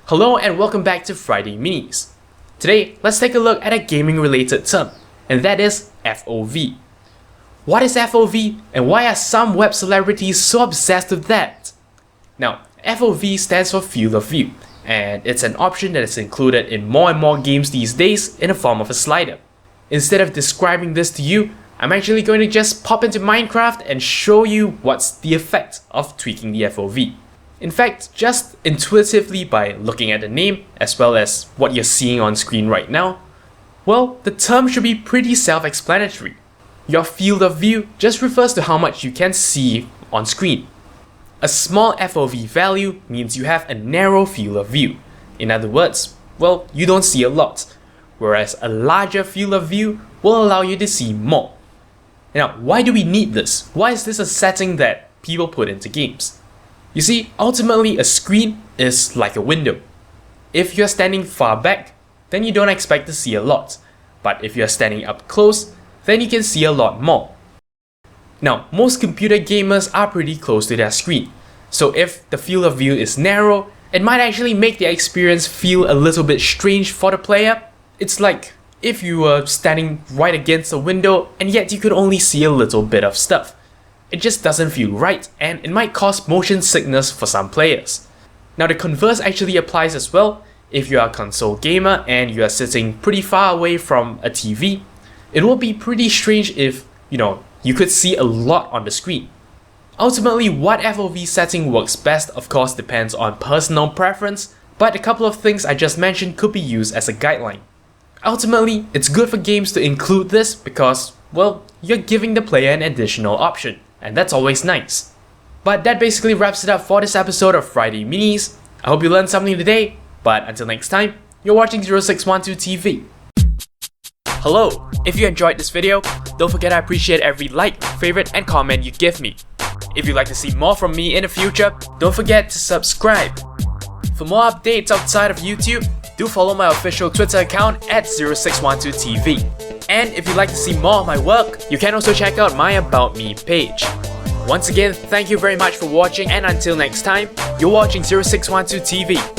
Hello and welcome back to Friday Minis. Today, let's take a look at a gaming related term, and that is FOV. What is FOV and why are some web celebrities so obsessed with that? Now, FOV stands for field of view, and it's an option that is included in more and more games these days in the form of a slider. Instead of describing this to you, I'm actually going to just pop into Minecraft and show you what's the effect of tweaking the FOV. In fact, just intuitively by looking at the name as well as what you're seeing on screen right now, well, the term should be pretty self-explanatory. Your field of view just refers to how much you can see on screen. A small FOV value means you have a narrow field of view. In other words, well, you don't see a lot, whereas a larger field of view will allow you to see more. Now, why do we need this? Why is this a setting that people put into games? You see, ultimately a screen is like a window. If you're standing far back, then you don't expect to see a lot. But if you're standing up close, then you can see a lot more. Now, most computer gamers are pretty close to their screen. So if the field of view is narrow, it might actually make the experience feel a little bit strange for the player. It's like if you were standing right against a window and yet you could only see a little bit of stuff. It just doesn't feel right, and it might cause motion sickness for some players. Now the converse actually applies as well. If you are a console gamer and you are sitting pretty far away from a TV, it will be pretty strange if, you could see a lot on the screen. Ultimately, what FOV setting works best of course depends on personal preference, but a couple of things I just mentioned could be used as a guideline. Ultimately, it's good for games to include this because, well, you're giving the player an additional option. And that's always nice. But that basically wraps it up for this episode of Friday Minis. I hope you learned something today, but until next time, you're watching 0612 TV. Hello, if you enjoyed this video, don't forget I appreciate every like, favorite and comment you give me. If you'd like to see more from me in the future, don't forget to subscribe. For more updates outside of YouTube, do follow my official Twitter account at 0612 TV. And if you'd like to see more of my work, you can also check out my About Me page. Once again, thank you very much for watching, and until next time, you're watching 0612 TV.